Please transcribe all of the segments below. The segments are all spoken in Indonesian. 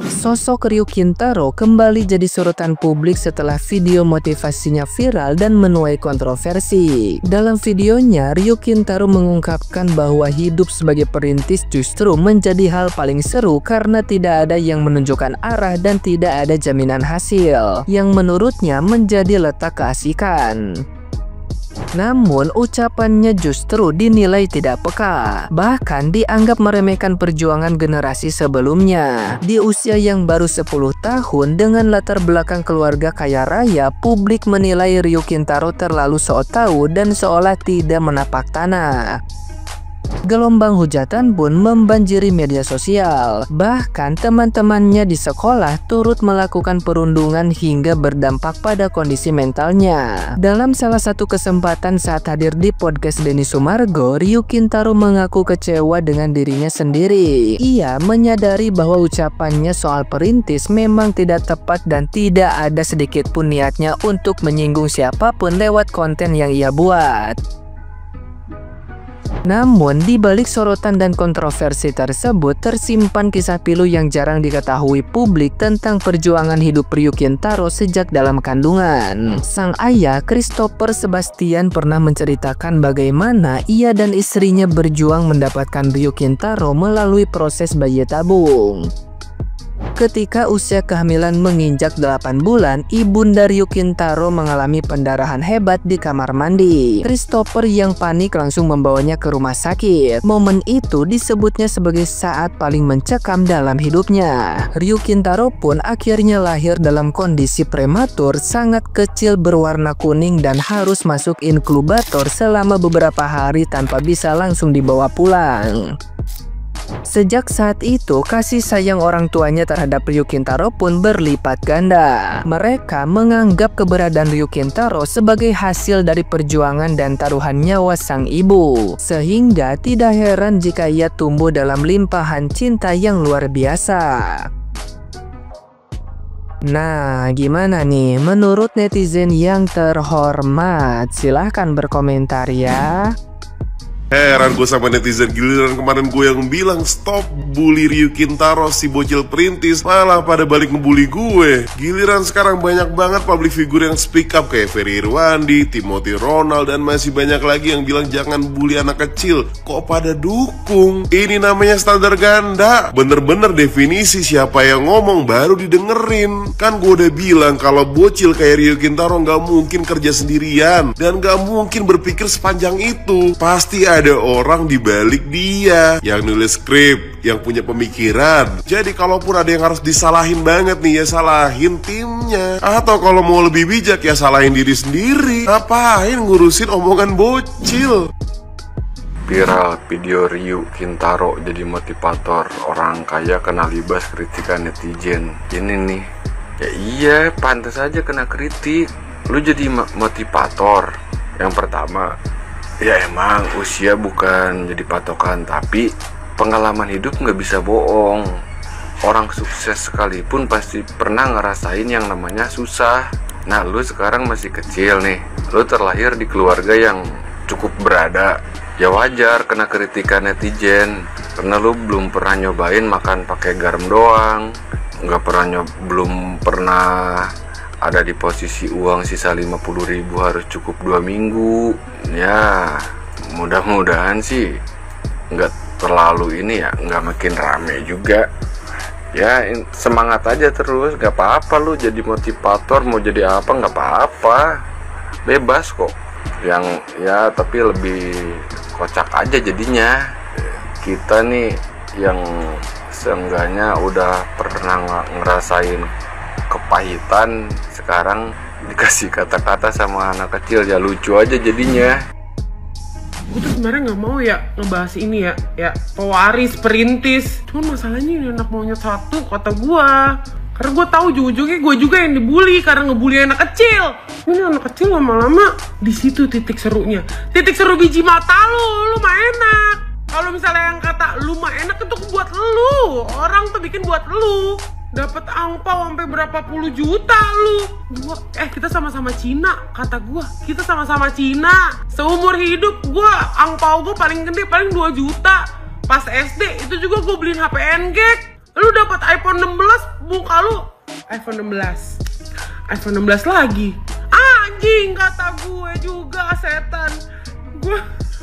Sosok Ryu Kintaro kembali jadi sorotan publik setelah video motivasinya viral dan menuai kontroversi. Dalam videonya, Ryu Kintaro mengungkapkan bahwa hidup sebagai perintis justru menjadi hal paling seru karena tidak ada yang menunjukkan arah dan tidak ada jaminan hasil, yang menurutnya menjadi letak keasikan. Namun ucapannya justru dinilai tidak peka, bahkan dianggap meremehkan perjuangan generasi sebelumnya. Di usia yang baru 10 tahun dengan latar belakang keluarga kaya raya, publik menilai Ryu Kintaro terlalu sok tahu dan seolah tidak menapak tanah. Gelombang hujatan pun membanjiri media sosial. Bahkan teman-temannya di sekolah turut melakukan perundungan hingga berdampak pada kondisi mentalnya. Dalam salah satu kesempatan saat hadir di podcast Denny Sumargo, Ryu Kintaro mengaku kecewa dengan dirinya sendiri. Ia menyadari bahwa ucapannya soal perintis memang tidak tepat dan tidak ada sedikit pun niatnya untuk menyinggung siapapun lewat konten yang ia buat. Namun, di balik sorotan dan kontroversi tersebut tersimpan kisah pilu yang jarang diketahui publik tentang perjuangan hidup Ryu Kintaro sejak dalam kandungan. Sang ayah, Christopher Sebastian, pernah menceritakan bagaimana ia dan istrinya berjuang mendapatkan Ryu Kintaro melalui proses bayi tabung. Ketika usia kehamilan menginjak 8 bulan, ibunda Ryu Kintaro mengalami pendarahan hebat di kamar mandi. Christopher yang panik langsung membawanya ke rumah sakit. Momen itu disebutnya sebagai saat paling mencekam dalam hidupnya. Ryu Kintaro pun akhirnya lahir dalam kondisi prematur, sangat kecil berwarna kuning dan harus masuk inkubator selama beberapa hari tanpa bisa langsung dibawa pulang. Sejak saat itu, kasih sayang orang tuanya terhadap Ryu Kintaro pun berlipat ganda. Mereka menganggap keberadaan Ryu Kintaro sebagai hasil dari perjuangan dan taruhan nyawa sang ibu. Sehingga tidak heran jika ia tumbuh dalam limpahan cinta yang luar biasa. Nah, gimana nih menurut netizen yang terhormat? Silahkan berkomentar ya. Heran gue sama netizen, giliran kemarin gue yang bilang stop bully Ryu Kintaro si bocil perintis, malah pada balik ngebully gue. Giliran sekarang banyak banget public figure yang speak up kayak Ferry Irwandi, Timothy Ronald, dan masih banyak lagi yang bilang jangan bully anak kecil. Kok pada dukung? Ini namanya standar ganda. Bener-bener definisi siapa yang ngomong baru didengerin. Kan gue udah bilang kalau bocil kayak Ryu Kintaro gak mungkin kerja sendirian dan gak mungkin berpikir sepanjang itu. Pasti ada orang di balik dia yang nulis skrip, yang punya pemikiran. Jadi kalaupun ada yang harus disalahin banget nih, ya salahin timnya. Atau kalau mau lebih bijak ya salahin diri sendiri. Ngapain ngurusin omongan bocil? Viral video Ryu Kintaro jadi motivator, orang kaya kena libas kritikan netizen. Ini nih, ya iya pantas aja kena kritik. Lu jadi motivator. Yang pertama, ya emang usia bukan jadi patokan, tapi pengalaman hidup nggak bisa bohong. Orang sukses sekalipun pasti pernah ngerasain yang namanya susah. Nah, lu sekarang masih kecil nih, lu terlahir di keluarga yang cukup berada. Ya wajar kena kritikan netizen, karena lu belum pernah nyobain makan pakai garam doang, belum pernah ada di posisi uang sisa 50.000 harus cukup 2 minggu. Ya mudah-mudahan sih nggak terlalu ini ya, nggak makin rame juga. Ya semangat aja terus, gak apa-apa lu jadi motivator, mau jadi apa nggak apa-apa, bebas kok. Yang ya tapi lebih kocak aja jadinya. Kita nih yang seenggaknya udah pernah ngerasain kepahitan, sekarang dikasih kata-kata sama anak kecil, ya lucu aja jadinya. Gue tuh sebenarnya nggak mau ya ngebahas ini ya pewaris perintis. Cuman masalahnya ini anak maunya satu kata gue. Karena gue tahu ujung-ujungnya gue juga yang dibully karena ngebully anak kecil. Ini anak kecil lama-lama di situ titik serunya. Titik seru biji mata lu mah enak. Kalau misalnya yang kata lu mah enak itu buat lu, orang tuh bikin buat lu. Dapat angpau sampai berapa puluh juta lu. Kita sama-sama Cina, kata gua. Kita sama-sama Cina. Seumur hidup gua angpau gua paling gede paling 2 juta. Pas SD itu juga gua beliin HP N-Gag. Lu dapat iPhone 16, muka lu iPhone 16 lagi. Anjing, kata gue juga setan. Gue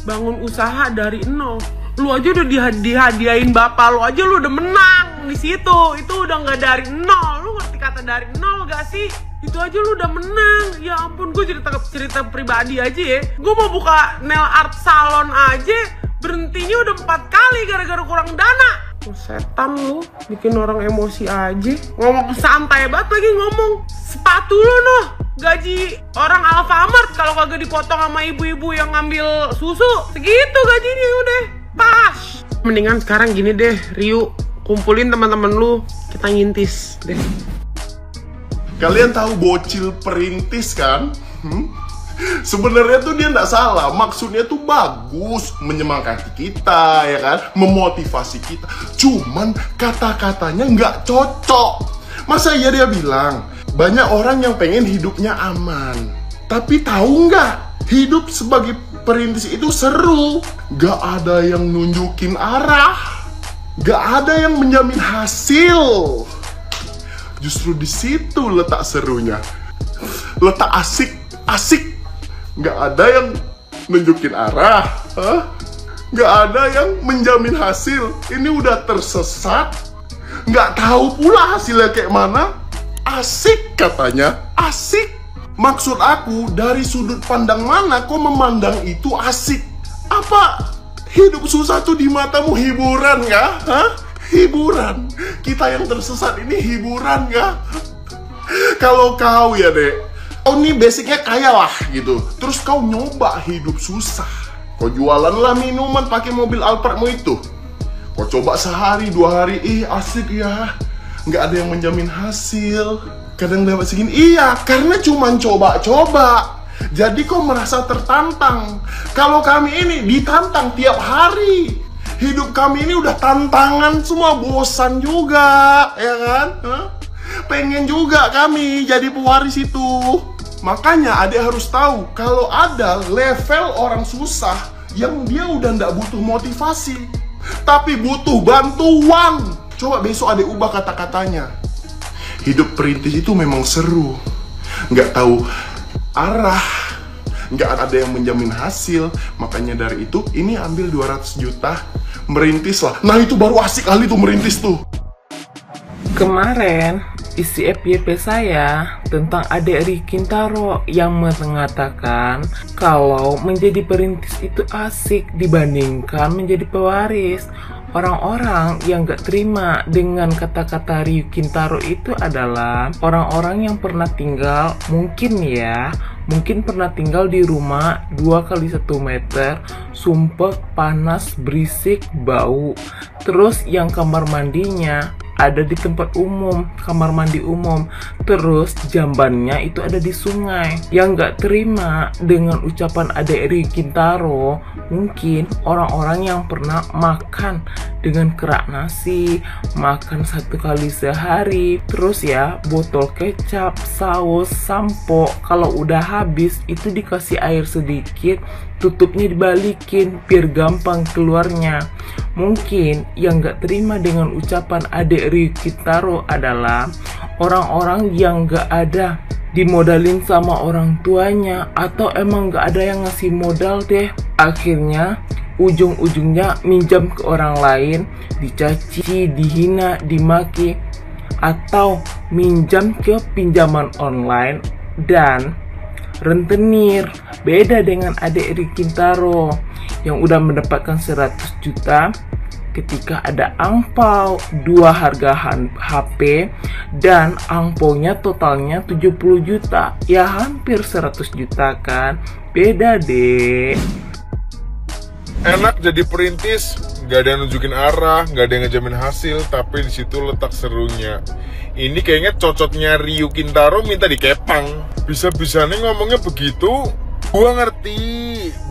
bangun usaha dari nol. Lu aja udah dihadiahin bapak lu aja, lu udah menang di situ. Itu udah nggak dari nol. Lu ngerti kata dari nol gak sih? Itu aja lu udah menang. Ya ampun, gue cerita pribadi aja ya. Gue mau buka nail art salon aja, berhentinya udah 4 kali gara-gara kurang dana. Setan lu, bikin orang emosi aja. Ngomong santai banget lagi ngomong. Sepatu lu noh, gaji orang Alfamart kalau kagak dipotong sama ibu-ibu yang ngambil susu, segitu gajinya udah pas. Mendingan sekarang gini deh, Ryu, kumpulin teman-teman lu, kita ngintis deh. Kalian tahu bocil perintis kan? Sebenarnya tuh dia nggak salah, maksudnya tuh bagus, menyemangati kita, ya kan, memotivasi kita. Cuman kata-katanya nggak cocok. Masa iya dia bilang banyak orang yang pengen hidupnya aman, tapi tahu nggak, hidup sebagai perintis itu seru. Nggak ada yang nunjukin arah, nggak ada yang menjamin hasil. Justru di situ letak serunya, letak asik. Nggak ada yang nunjukin arah, nggak ada yang menjamin hasil. Ini udah tersesat, nggak tahu pula hasilnya kayak mana. Asik katanya, asik. Maksud aku, dari sudut pandang mana kau memandang itu asik? Apa hidup susah tuh di matamu hiburan nggak? Hiburan. Kita yang tersesat ini hiburan nggak? Kalau kau ya dek, kau nih basicnya kaya lah gitu, terus kau nyoba hidup susah, kau jualan lah minuman pakai mobil Alphardmu itu, kau coba sehari 2 hari, asik ya, nggak ada yang menjamin hasil, kadang dapat segini, iya karena cuman coba-coba, jadi kau merasa tertantang. Kalau kami ini ditantang tiap hari, hidup kami ini udah tantangan semua, bosan juga, ya kan? Pengen juga kami jadi pewaris itu. Makanya adik harus tahu kalau ada level orang susah yang dia udah nggak butuh motivasi, tapi butuh bantuan. Coba besok adik ubah kata-katanya. Hidup perintis itu memang seru, nggak tahu arah, nggak ada yang menjamin hasil. Makanya dari itu ini ambil 200 juta, merintis lah. Nah itu baru asik kali tuh merintis tuh. Kemarin isi FYP saya tentang adik Ryu Kintaro yang mengatakan kalau menjadi perintis itu asik dibandingkan menjadi pewaris. Orang-orang yang gak terima dengan kata-kata Ryu Kintaro itu adalah orang-orang yang pernah tinggal, mungkin pernah tinggal di rumah 2x1 meter, sumpek, panas, berisik, bau. Terus yang kamar mandinya ada di tempat umum, kamar mandi umum, terus jambannya itu ada di sungai. Yang gak terima dengan ucapan adik Ryu Kintaro mungkin orang-orang yang pernah makan dengan kerak nasi, makan 1 kali sehari, terus ya botol kecap, saus, sampo, kalau udah habis itu dikasih air sedikit, tutupnya dibalikin biar gampang keluarnya. Mungkin yang gak terima dengan ucapan adik Ryu Kintaro adalah orang-orang yang gak ada dimodalin sama orang tuanya, atau emang gak ada yang ngasih modal deh. Akhirnya ujung-ujungnya minjam ke orang lain, dicaci, dihina, dimaki, atau minjam ke pinjaman online dan rentenir. Beda dengan adik Ryu Kintaro yang udah mendapatkan 100 juta ketika ada angpau 2 harga HP dan angpaunya totalnya 70 juta, ya hampir 100 juta kan. Beda deh. Enak jadi perintis, nggak ada yang nunjukin arah, nggak ada yang ngejamin hasil, tapi di situ letak serunya. Ini kayaknya cocoknya Ryu Kintaro minta dikepang. Bisa-bisanya ngomongnya begitu. Gua ngerti,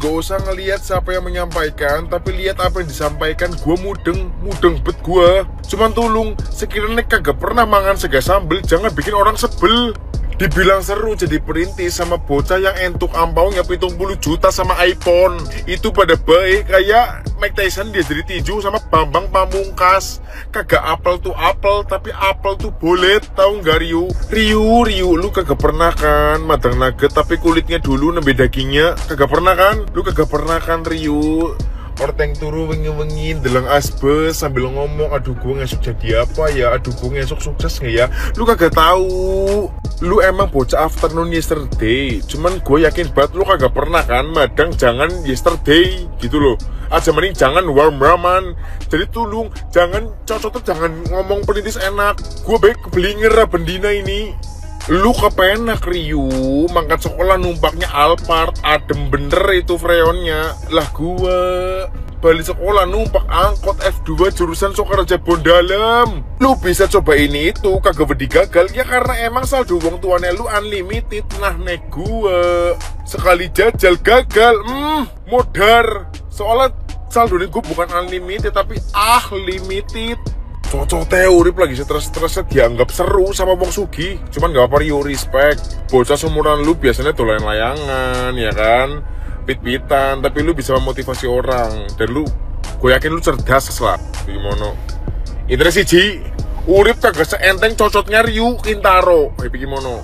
gak usah ngelihat siapa yang menyampaikan, tapi lihat apa yang disampaikan. Gua mudeng bet gua. Cuman tulung, sekiranya kagak pernah mangan sega sambel, jangan bikin orang sebel. Dibilang seru jadi perintis sama bocah yang entuk ampaunya 70 juta sama iPhone. Itu pada baik kayak Mike Tyson dia jadi tinju sama Bambang Pamungkas. Kagak apel tuh apel, tapi apel tuh bolet, tahu nggak Ryu? Ryu, lu kagak pernah kan madang nugget tapi kulitnya dulu nembe dagingnya? Kagak pernah kan? Lu kagak pernah kan Ryu? Orteng turu wengi-wengi delang asbes sambil ngomong, aduh gue ngesuk jadi apa ya, aduh gue ngesuk sukses nggak ya? Lu kagak tahu. Lu emang bocah afternoon yesterday. Cuman gue yakin banget lu kagak pernah kan madang jangan yesterday gitu loh. Aja mending jangan warm-warman. Jadi tulung jangan cocok jangan ngomong perintis enak. Gue baik kebelinger bendina ini. Lu kepenak Ryu, mangkat sekolah numpaknya Alphard, adem bener itu freonnya. Lah gua balik sekolah numpak angkot F2 jurusan Sokaraja Bondalem. Lu bisa coba ini itu, kagak wedi gagal ya karena emang saldo wong tuane lu unlimited. Nah nek gua sekali jajal gagal, modar. Soalnya saldo ini gua bukan unlimited tapi limited. Cocok teori lagi stres-stresnya dianggap seru sama wong sugi. Cuman gak apa Rio, respect. Bocah seumuran lu biasanya dolan layangan, ya kan? Pit-pitan, tapi lu bisa memotivasi orang. Dan lu, gue yakin lu cerdas lah. Gimana? Intre siji, urip kagak seenteng cocoknya Ryu Kintaro. Kayak gimana?